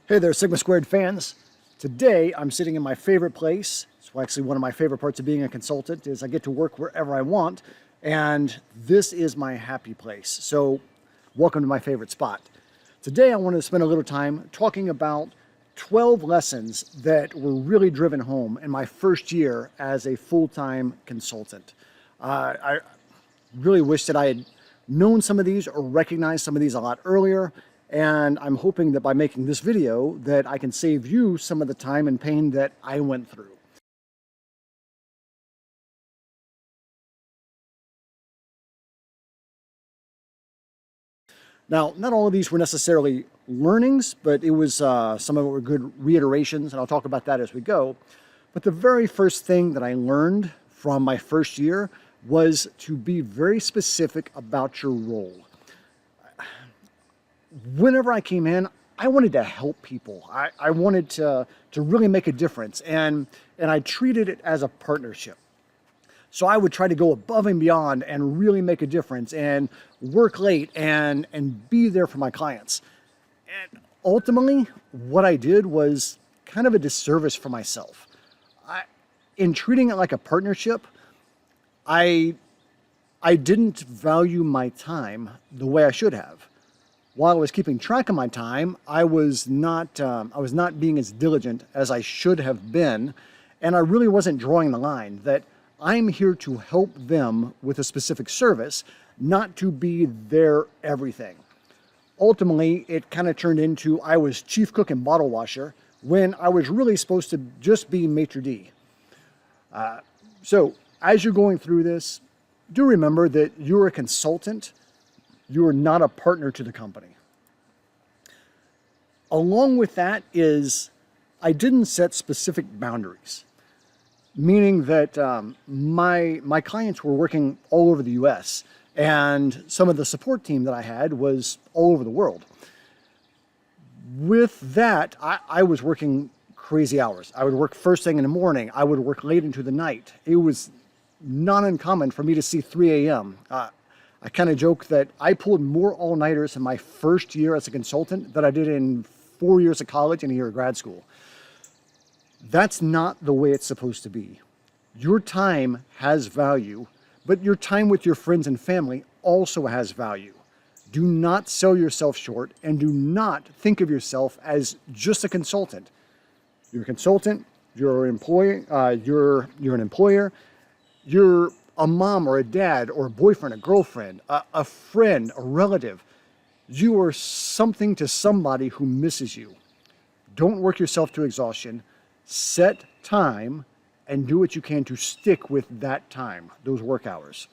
Hey there, Sigma Squared fans. Today I'm sitting in my favorite place. It's actually one of my favorite parts of being a consultant is I get to work wherever I want, and this is my happy place. So welcome to my favorite spot. Today I want to spend a little time talking about 12 lessons that were really driven home in my first year as a full-time consultant. I really wish that I had known some of these or recognized some of these a lot earlier. And I'm hoping that by making this video that I can save you some of the time and pain that I went through. Now, not all of these were necessarily learnings, but it was some of it were good reiterations, and I'll talk about that as we go. But the very first thing that I learned from my first year was to be very specific about your role. Whenever I came in, I wanted to help people. I wanted to really make a difference, and I treated it as a partnership. So I would try to go above and beyond and really make a difference and work late and be there for my clients. And ultimately, what I did was kind of a disservice for myself. In treating it like a partnership, I didn't value my time the way I should have. While I was keeping track of my time, I was not being as diligent as I should have been, and I really wasn't drawing the line that I'm here to help them with a specific service, not to be their everything. Ultimately, it kind of turned into I was chief cook and bottle washer when I was really supposed to just be maitre d'. So as you're going through this, do remember that you're a consultant. You are not a partner to the company. Along with that is I didn't set specific boundaries, meaning that my clients were working all over the US, and some of the support team that I had was all over the world. With that, I was working crazy hours. I would work first thing in the morning. I would work late into the night. It was not uncommon for me to see 3 a.m. I kind of joke that I pulled more all-nighters in my first year as a consultant than I did in 4 years of college and a year of grad school. That's not the way it's supposed to be. Your time has value, but your time with your friends and family also has value. Do not sell yourself short, and do not think of yourself as just a consultant. You're a consultant, you're an employee, you're an employer, you're a mom or a dad or a boyfriend, a girlfriend, a friend, a relative. You are something to somebody who misses you. Don't work yourself to exhaustion. Set time and do what you can to stick with that time, those work hours.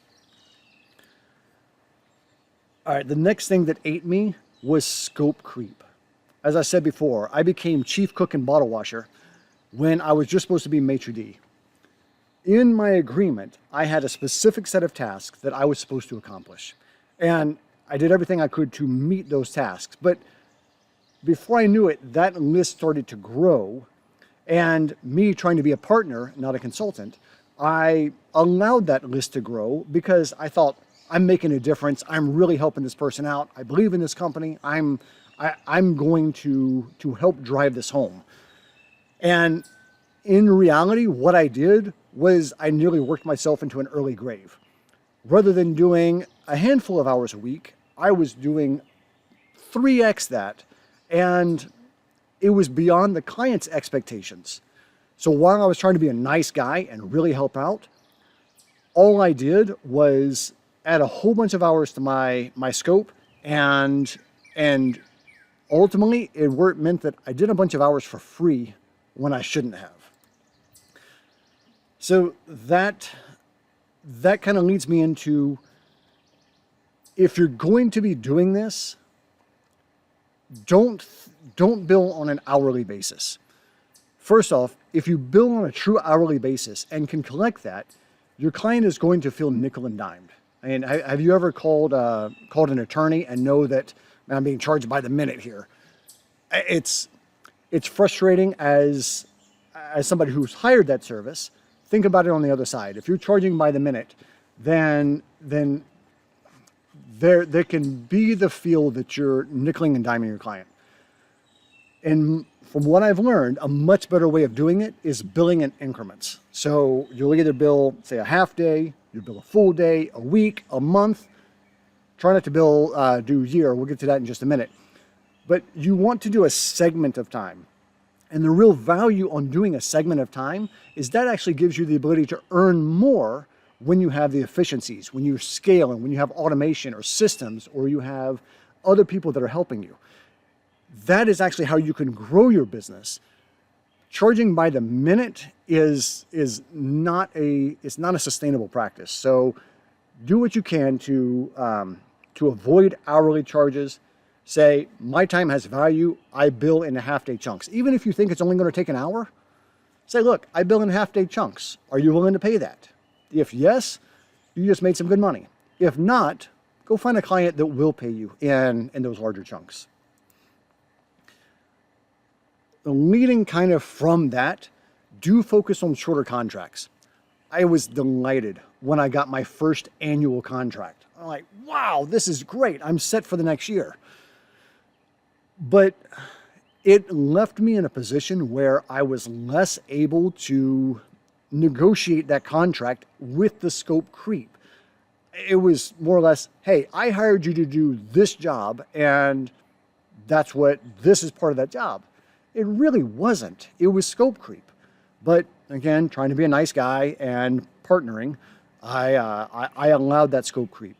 All right, the next thing that ate me was scope creep. As I said before, I became chief cook and bottle washer when I was just supposed to be maitre d'. In my agreement, I had a specific set of tasks that I was supposed to accomplish. And I did everything I could to meet those tasks. But before I knew it, that list started to grow. And me trying to be a partner, not a consultant, I allowed that list to grow because I thought, I'm making a difference. I'm really helping this person out. I believe in this company. I'm going to help drive this home. And in reality, what I did was I nearly worked myself into an early grave. Rather than doing a handful of hours a week, I was doing 3x that, and it was beyond the client's expectations. So while I was trying to be a nice guy and really help out, all I did was add a whole bunch of hours to my scope, and ultimately it meant that I did a bunch of hours for free when I shouldn't have. So that kind of leads me into, if you're going to be doing this, don't bill on an hourly basis. First off, if you bill on a true hourly basis and can collect that, your client is going to feel nickel and dimed. I mean, have you ever called an attorney and know that, man, I'm being charged by the minute here? It's frustrating as somebody who's hired that service. Think about it on the other side. If you're charging by the minute, then there can be the feel that you're nickeling and diming your client. And from what I've learned, a much better way of doing it is billing in increments. So you'll either bill, say, a half day, you bill a full day, a week, a month. Try not to do year. We'll get to that in just a minute. But you want to do a segment of time. And the real value on doing a segment of time is that actually gives you the ability to earn more when you have the efficiencies, when you scale, and when you have automation or systems, or you have other people that are helping you. That is actually how you can grow your business. Charging by the minute is not a sustainable practice. So do what you can to avoid hourly charges. Say, my time has value, I bill in half-day chunks. Even if you think it's only going to take an hour, say, look, I bill in half-day chunks. Are you willing to pay that? If yes, you just made some good money. If not, go find a client that will pay you in those larger chunks. Leading kind of from that, do focus on shorter contracts. I was delighted when I got my first annual contract. I'm like, wow, this is great. I'm set for the next year. But it left me in a position where I was less able to negotiate that contract with the scope creep. It was more or less, hey, I hired you to do this job, and this is part of that job. It really wasn't. It was scope creep. But again, trying to be a nice guy and partnering, I allowed that scope creep.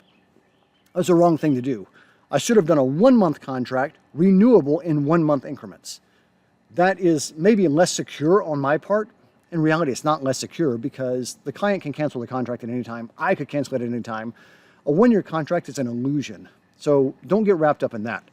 That was the wrong thing to do. I should have done a 1-month contract, renewable in 1-month increments. That is maybe less secure on my part. In reality, it's not less secure because the client can cancel the contract at any time. I could cancel it at any time. A 1-year contract is an illusion. So don't get wrapped up in that.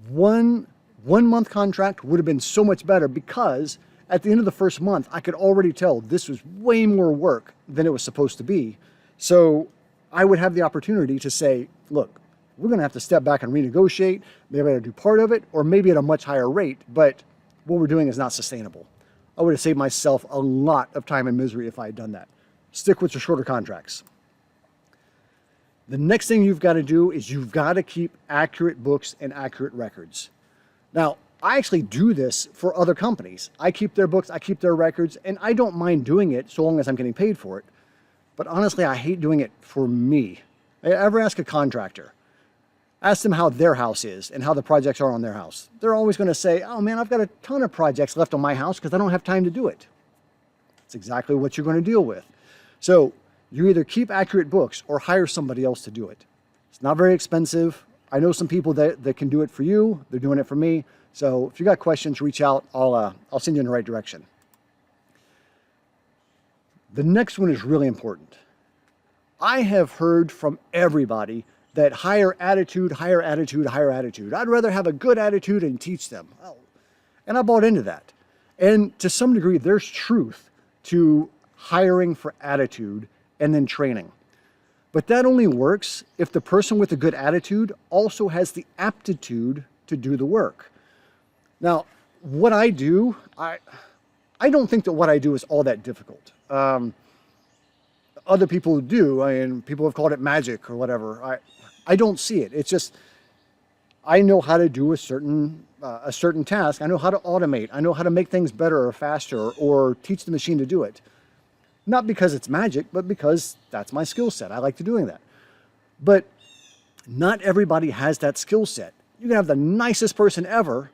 One-month contract would have been so much better because at the end of the first month, I could already tell this was way more work than it was supposed to be. So I would have the opportunity to say, look, we're going to have to step back and renegotiate. Maybe I do part of it, or maybe at a much higher rate, but what we're doing is not sustainable. I would have saved myself a lot of time and misery if I had done that. Stick with your shorter contracts. The next thing you've got to do is you've got to keep accurate books and accurate records. Now, I actually do this for other companies. I keep their books, I keep their records, and I don't mind doing it so long as I'm getting paid for it. But honestly, I hate doing it for me. Ever ask a contractor? Ask them how their house is and how the projects are on their house. They're always going to say, oh man, I've got a ton of projects left on my house because I don't have time to do it. That's exactly what you're going to deal with. So you either keep accurate books or hire somebody else to do it. It's not very expensive. I know some people that can do it for you. They're doing it for me. So if you got questions, reach out. I'll send you in the right direction. The next one is really important. I have heard from everybody that higher attitude, higher attitude, higher attitude. I'd rather have a good attitude and teach them. Oh, and I bought into that. And to some degree, there's truth to hiring for attitude and then training. But that only works if the person with a good attitude also has the aptitude to do the work. Now, what I do, I don't think that what I do is all that difficult. Other people do. I mean, people have called it magic or whatever. I don't see it. It's just, I know how to do a certain task. I know how to automate. I know how to make things better or faster or teach the machine to do it. Not because it's magic, but because that's my skill set. I like to doing that. But not everybody has that skill set. You can have the nicest person ever.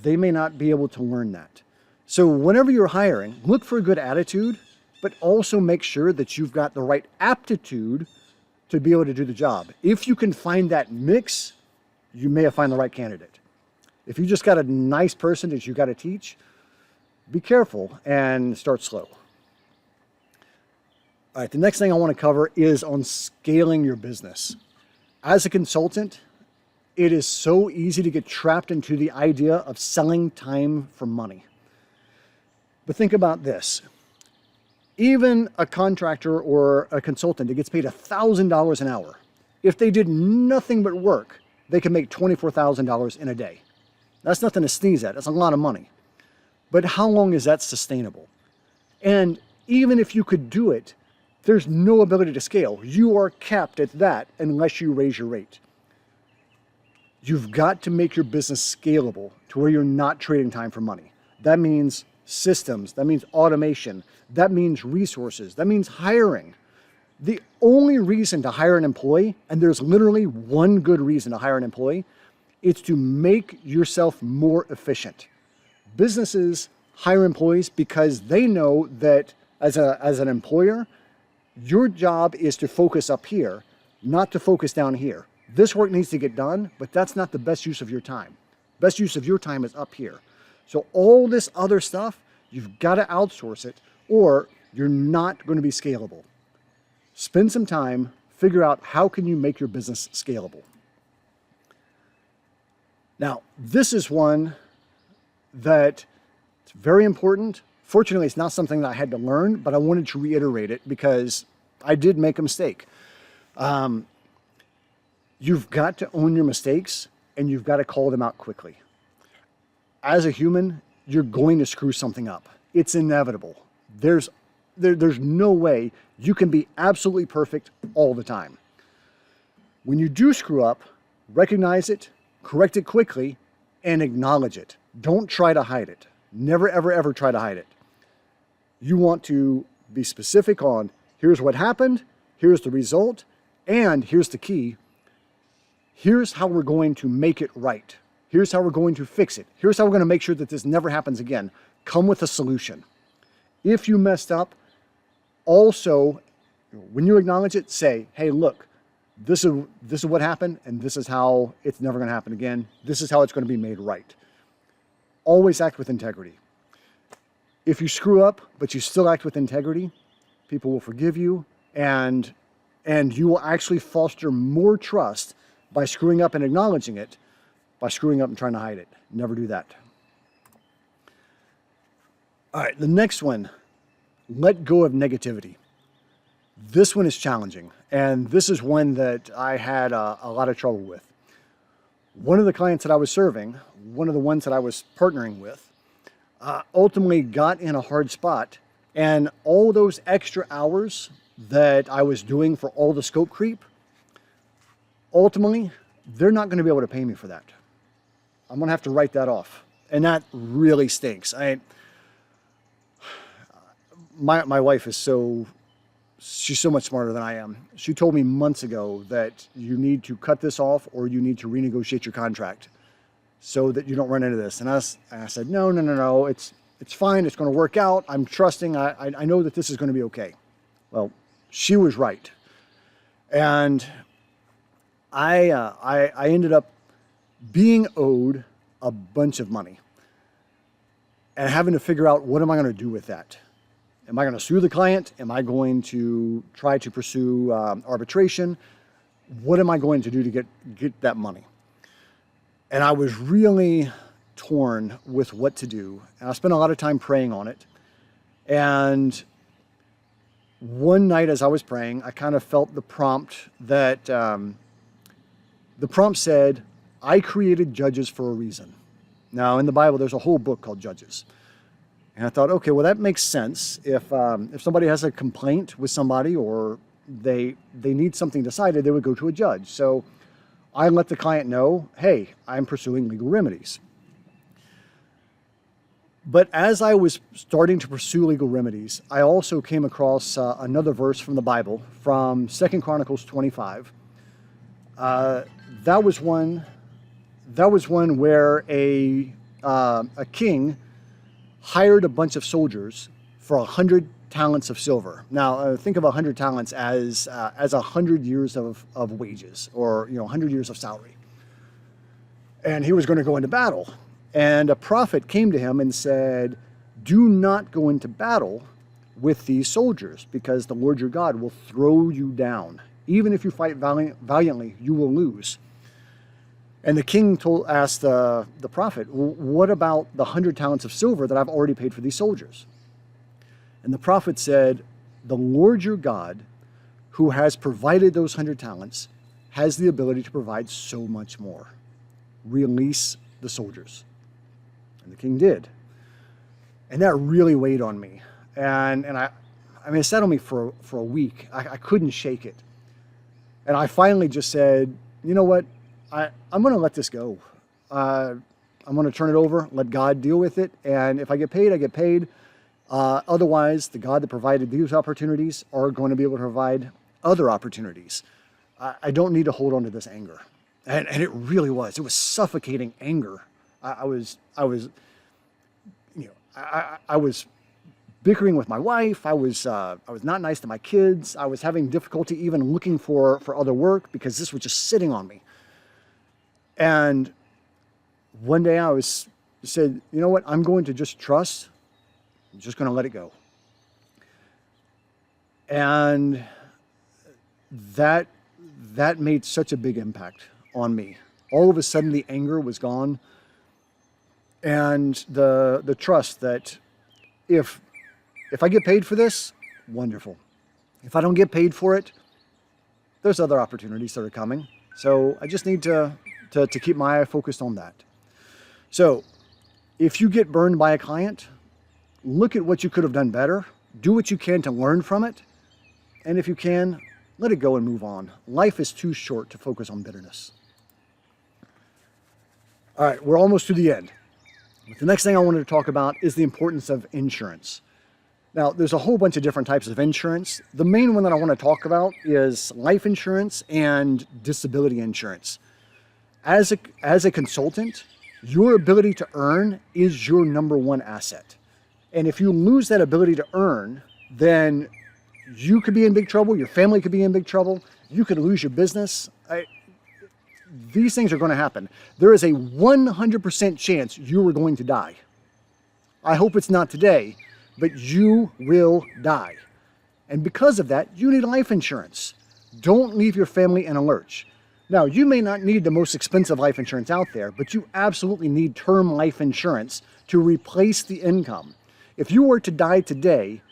They may not be able to learn that. So whenever you're hiring, look for a good attitude, but also make sure that you've got the right aptitude to be able to do the job. If you can find that mix, you may have found the right candidate. If you just got a nice person that you got to teach, be careful and start slow. All right, the next thing I want to cover is on scaling your business. As a consultant, it is so easy to get trapped into the idea of selling time for money. But think about this. Even a contractor or a consultant that gets paid $1,000 an hour, if they did nothing but work, they can make $24,000 in a day. That's nothing to sneeze at. That's a lot of money. But how long is that sustainable? And even if you could do it, there's no ability to scale. You are capped at that unless you raise your rate. You've got to make your business scalable to where you're not trading time for money. That means systems, that means automation, that means resources, that means hiring. The only reason to hire an employee, and there's literally one good reason to hire an employee, it's to make yourself more efficient. Businesses hire employees because they know that as an employer, your job is to focus up here, not to focus down here. This work needs to get done, but that's not the best use of your time. Best use of your time is up here. So all this other stuff, you've got to outsource it or you're not going to be scalable. Spend some time, figure out how can you make your business scalable. Now, this is one that it's very important. Fortunately, it's not something that I had to learn, but I wanted to reiterate it because I did make a mistake. You've got to own your mistakes and you've got to call them out quickly. As a human, you're going to screw something up. It's inevitable. There's no way you can be absolutely perfect all the time. When you do screw up, recognize it, correct it quickly, and acknowledge it. Don't try to hide it. Never, ever, ever try to hide it. You want to be specific on, here's what happened, here's the result, and here's the key. Here's how we're going to make it right. Here's how we're going to fix it. Here's how we're going to make sure that this never happens again. Come with a solution. If you messed up, also, when you acknowledge it, say, hey, look, this is what happened, and this is how it's never going to happen again. This is how it's going to be made right. Always act with integrity. If you screw up, but you still act with integrity, people will forgive you, and you will actually foster more trust by screwing up and acknowledging it, by screwing up and trying to hide it. Never do that. All right, the next one, let go of negativity. This one is challenging, and this is one that I had a lot of trouble with. One of the clients that I was serving, one of the ones that I was partnering with, ultimately got in a hard spot, and all those extra hours that I was doing for all the scope creep, ultimately, they're not going to be able to pay me for that. I'm going to have to write that off, and that really stinks. My wife is she's so much smarter than I am. She told me months ago that you need to cut this off or you need to renegotiate your contract so that you don't run into this. And I said, no, it's fine. It's going to work out. I'm trusting. I know that this is going to be okay. Well, she was right. And I ended up being owed a bunch of money and having to figure out, what am I going to do with that? Am I going to sue the client? Am I going to try to pursue arbitration? What am I going to do to get that money? And I was really torn with what to do. And I spent a lot of time praying on it. And one night as I was praying, I kind of felt the prompt that, the prompt said, I created Judges for a reason. Now in the Bible, there's a whole book called Judges. And I thought, okay, well that makes sense. If somebody has a complaint with somebody or they need something decided, they would go to a judge. So I let the client know, hey, I'm pursuing legal remedies. But as I was starting to pursue legal remedies, I also came across another verse from the Bible, from 2 Chronicles 25. That was one where a king hired a bunch of soldiers for 100 talents of silver. Now, think of 100 talents as 100 years of wages, or 100 years of salary. And he was going to go into battle. And a prophet came to him and said, do not go into battle with these soldiers, because the Lord your God will throw you down. Even if you fight valiantly, you will lose. And the king asked the prophet, what about the 100 talents of silver that I've already paid for these soldiers? And the prophet said, the Lord your God, who has provided those 100 talents, has the ability to provide so much more. Release the soldiers. And the king did. And that really weighed on me. And it sat on me for a week. I couldn't shake it. And I finally just said, you know what? I'm going to let this go. I'm going to turn it over, let God deal with it. And if I get paid, I get paid. Otherwise, the God that provided these opportunities are going to be able to provide other opportunities. I don't need to hold on to this anger. And it really was. It was suffocating anger. I was bickering with my wife. I was not nice to my kids. I was having difficulty even looking for other work because this was just sitting on me. And one day I said, you know what? I'm going to just trust. I'm just going to let it go. And that made such a big impact on me. All of a sudden the anger was gone, and the trust that if I get paid for this, wonderful. If I don't get paid for it, there's other opportunities that are coming. So I just need to keep my eye focused on that. So if you get burned by a client, look at what you could have done better. Do what you can to learn from it. And if you can, let it go and move on. Life is too short to focus on bitterness. All right, we're almost to the end. The next thing I wanted to talk about is the importance of insurance. Now, there's a whole bunch of different types of insurance. The main one that I want to talk about is life insurance and disability insurance. As a consultant, your ability to earn is your number one asset. And if you lose that ability to earn, then you could be in big trouble. Your family could be in big trouble. You could lose your business. These things are going to happen. There is a 100% chance you are going to die. I hope it's not today, but you will die. And because of that, you need life insurance. Don't leave your family in a lurch. Now, you may not need the most expensive life insurance out there, but you absolutely need term life insurance to replace the income. If you were to die today,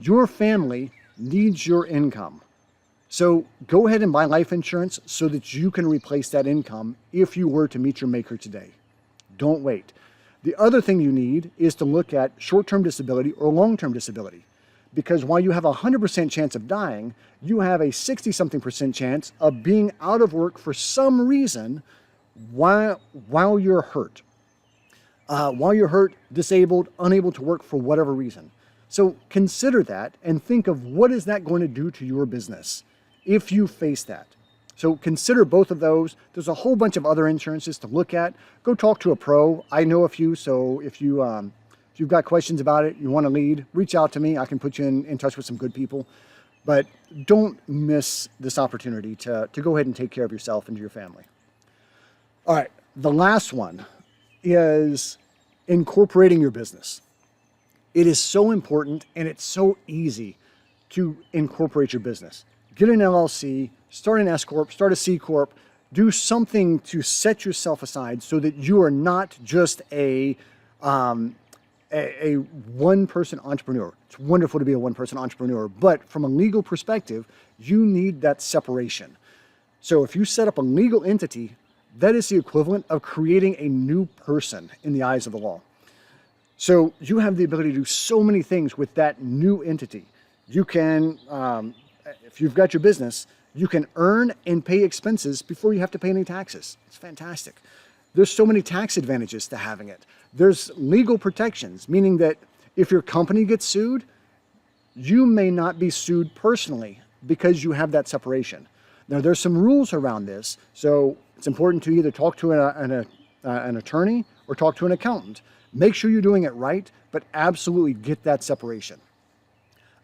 your family needs your income. So go ahead and buy life insurance so that you can replace that income if you were to meet your maker today. Don't wait. The other thing you need is to look at short-term disability or long-term disability. Because while you have a 100% chance of dying, you have a 60-something% chance of being out of work for some reason while you're hurt. While you're hurt, disabled, unable to work for whatever reason. So consider that and think of what is that going to do to your business if you face that. So consider both of those. There's a whole bunch of other insurances to look at. Go talk to a pro. I know a few, so if you've got questions about it, you want to lead, reach out to me. I can put you in touch with some good people. But don't miss this opportunity to go ahead and take care of yourself and your family. All right, the last one is incorporating your business. It is so important and it's so easy to incorporate your business. Get an LLC, start an S Corp, start a C Corp, do something to set yourself aside so that you are not just a one-person entrepreneur. It's wonderful to be a one-person entrepreneur, but from a legal perspective, you need that separation. So if you set up a legal entity, that is the equivalent of creating a new person in the eyes of the law. So you have the ability to do so many things with that new entity. You can, if you've got your business, you can earn and pay expenses before you have to pay any taxes. It's fantastic. There's so many tax advantages to having it. There's legal protections, meaning that if your company gets sued, you may not be sued personally because you have that separation. Now, there's some rules around this, so it's important to either talk to an attorney or talk to an accountant. Make sure you're doing it right, but absolutely get that separation.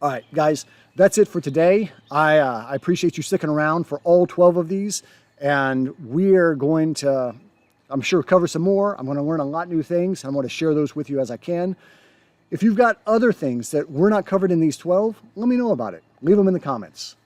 All right, guys, that's it for today. I appreciate you sticking around for all 12 of these, and we're going to, I'm sure, cover some more. I'm going to learn a lot of new things. I'm going to share those with you as I can. If you've got other things that were not covered in these 12, let me know about it. Leave them in the comments.